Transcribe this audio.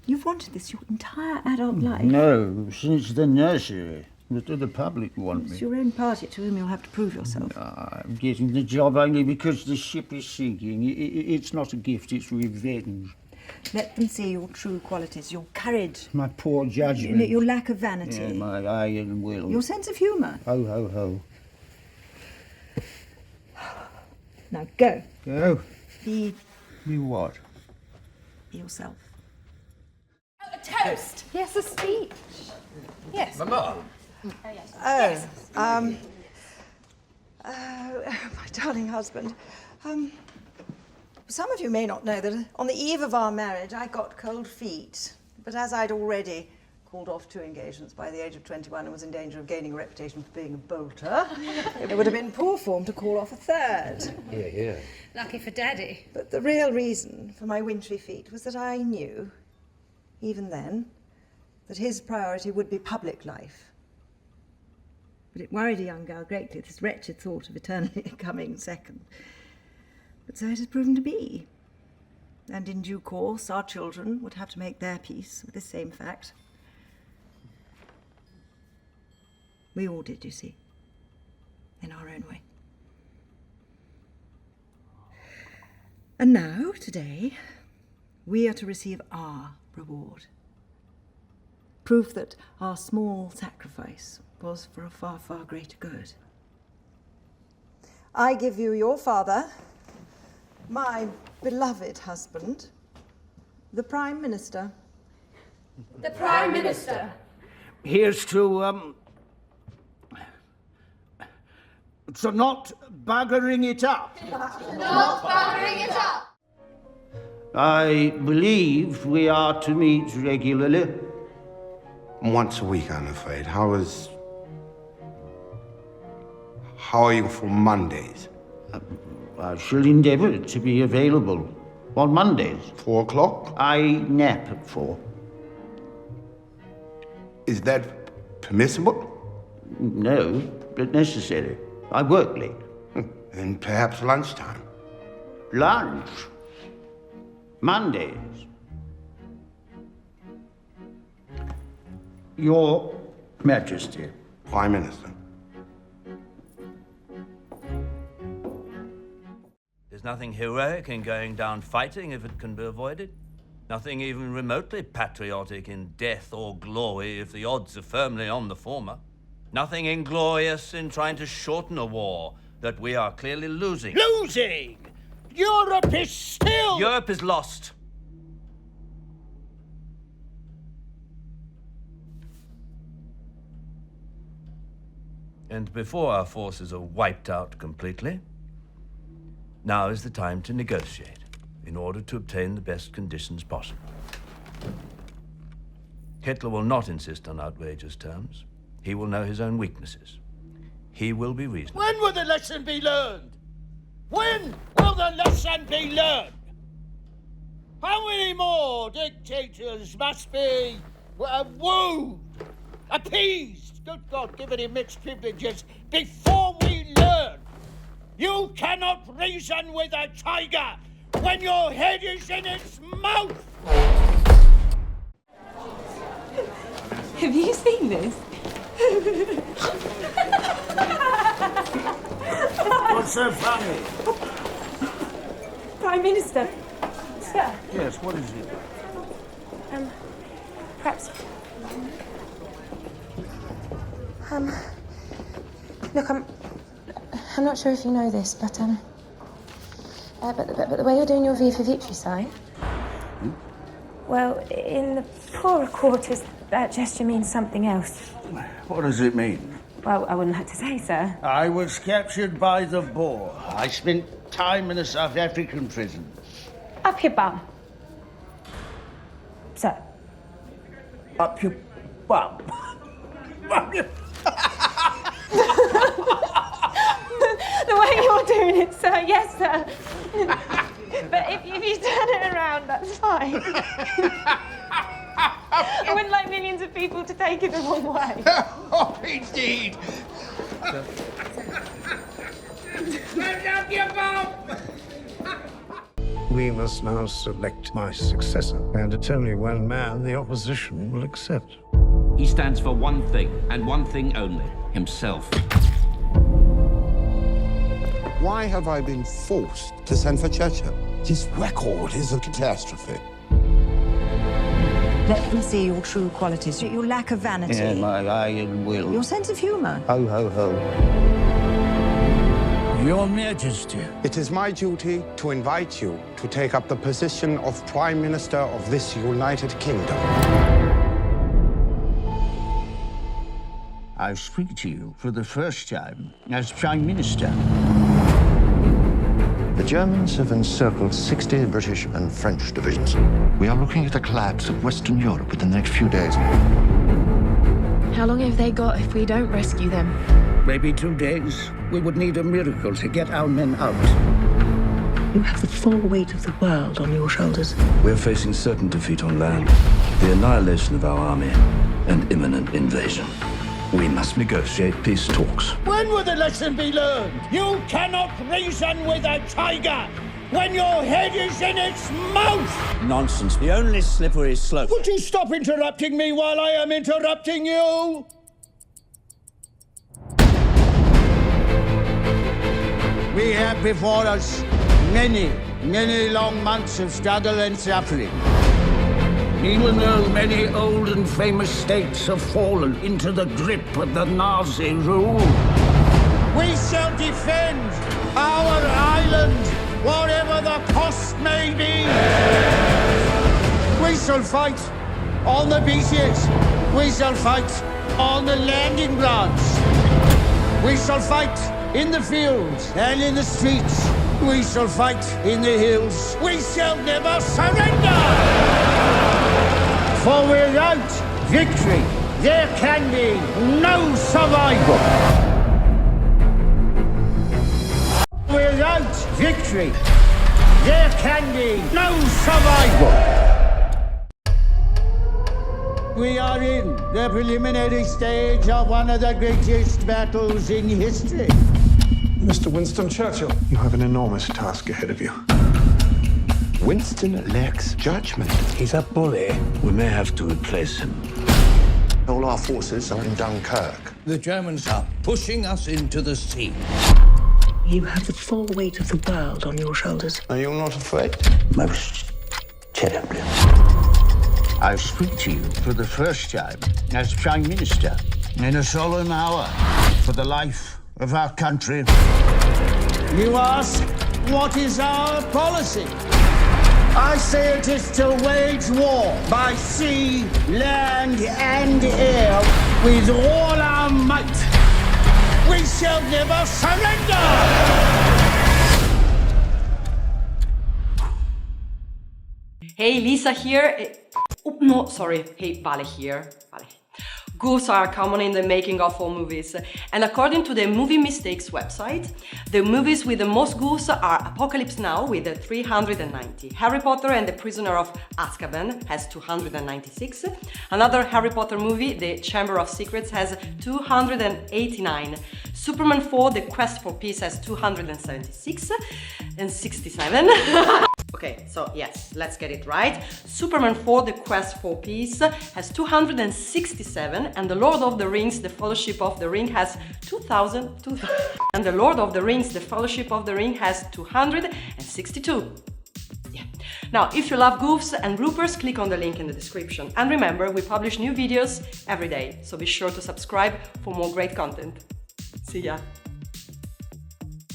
You've wanted this your entire adult life. No, since the nursery. But the public want It's me. your own party to whom you'll have to prove yourself. I'm getting the job only because the ship is sinking. It's not a gift, it's revenge. Let them see your true qualities, your courage. My poor judgment. Your lack of vanity. Yeah, my iron will. Your sense of humour. Ho, ho, ho. Now go. Go? Be what? yourself. A toast! Yes, a speech. Yes. Mama. My darling husband. Some of you may not know that on the eve of our marriage, I got cold feet. But as I'd already called off 2 engagements by the age of 21 and was in danger of gaining a reputation for being a bolter, it would have been poor form to call off a 3rd. Yeah. Lucky for Daddy. But the real reason for my wintry feet was that I knew, even then, that his priority would be public life. But it worried a young girl greatly, this wretched thought of eternally coming second. But so it has proven to be. And in due course, our children would have to make their peace with this same fact. We all did, you see, in our own way. And now, today, we are to receive our reward. Proof that our small sacrifice was for a far, far greater good. I give you your father, my beloved husband, the Prime Minister. The Prime Minister. Here's to not buggering it up. Not buggering it up. I believe we are to meet regularly. Once a week, I'm afraid. How are you for Mondays? I shall endeavour to be available on Mondays. 4 o'clock? I nap at 4. Is that permissible? No, but necessary. I work late. Then perhaps lunchtime. Lunch? Mondays? Your Majesty. Prime Minister. There's nothing heroic in going down fighting if it can be avoided. Nothing even remotely patriotic in death or glory if the odds are firmly on the former. Nothing inglorious in trying to shorten a war that we are clearly losing. Losing! Europe is still... Europe is lost. And before our forces are wiped out completely, now is the time to negotiate in order to obtain the best conditions possible. Hitler will not insist on outrageous terms. He will know his own weaknesses. He will be reasonable. When will the lesson be learned? When will the lesson be learned? How many more dictators must be wooed, appeased, good God, given him mixed privileges, before we learn? You cannot reason with a tiger when your head is in its mouth! Have you seen this? What's so funny? Prime Minister. Sir. Yes, what is it? Perhaps... Look, I'm not sure if you know this, but the way you're doing your V for Victory sign... Well, in the poorer quarters, that gesture means something else. What does it mean? Well, I wouldn't have to say, sir. I was captured by the Boer. I spent time in a South African prison. Up your bum. Sir. Up your bum. Up your... The way you're doing it, sir, yes, sir. But if you turn it around, that's fine. I wouldn't like millions of people to take it the wrong way. Oh, indeed. Up your bum. We must now select my successor, and it's only one man the opposition will accept. He stands for one thing, and one thing only, himself. Why have I been forced to send for Churchill? His record is a catastrophe. Let them see your true qualities, your lack of vanity. Yeah, my iron will. Your sense of humour. Ho, ho, ho. Your Majesty. It is my duty to invite you to take up the position of Prime Minister of this United Kingdom. I speak to you for the first time as Prime Minister. The Germans have encircled 60 British and French divisions. We are looking at a collapse of Western Europe within the next few days. How long have they got if we don't rescue them? Maybe 2 days. We would need a miracle to get our men out. You have the full weight of the world on your shoulders. We're facing certain defeat on land, the annihilation of our army, and imminent invasion. We must negotiate peace talks. When will the lesson be learned? You cannot reason with a tiger when your head is in its mouth! Nonsense. The only slippery slope. Would you stop interrupting me while I am interrupting you? We have before us many, many long months of struggle and suffering. Even though many old and famous states have fallen into the grip of the Nazi rule, we shall defend our island, whatever the cost may be. We shall fight on the beaches. We shall fight on the landing grounds. We shall fight in the fields and in the streets. We shall fight in the hills. We shall never surrender! For without victory, there can be no survival. Without victory, there can be no survival. We are in the preliminary stage of one of the greatest battles in history. Mr. Winston Churchill, you have an enormous task ahead of you. Winston lacks judgment. He's a bully. We may have to replace him. All our forces are in Dunkirk. The Germans are pushing us into the sea. You have the full weight of the world on your shoulders. Are you not afraid? Most terribly. I speak to you for the first time as Prime Minister in a solemn hour for the life of our country. You ask, what is our policy? I say it is to wage war by sea, land, and air with all our might. We shall never surrender! Hey, Lisa here. Oh, no, sorry. Hey, Vale here. Vale. Goofs are common in the making of all movies, and according to the Movie Mistakes website, the movies with the most goofs are Apocalypse Now with 390, Harry Potter and the Prisoner of Azkaban has 296, another Harry Potter movie, The Chamber of Secrets, has 289, Superman 4, The Quest for Peace has 276 and 67. Okay, so yes, let's get it right. Superman 4, The Quest for Peace has 267, and The Lord of the Rings, The Fellowship of the Ring has 2000, and The Lord of the Rings, The Fellowship of the Ring has 262. Yeah. Now, if you love goofs and bloopers, click on the link in the description. And remember, we publish new videos every day, so be sure to subscribe for more great content. See ya!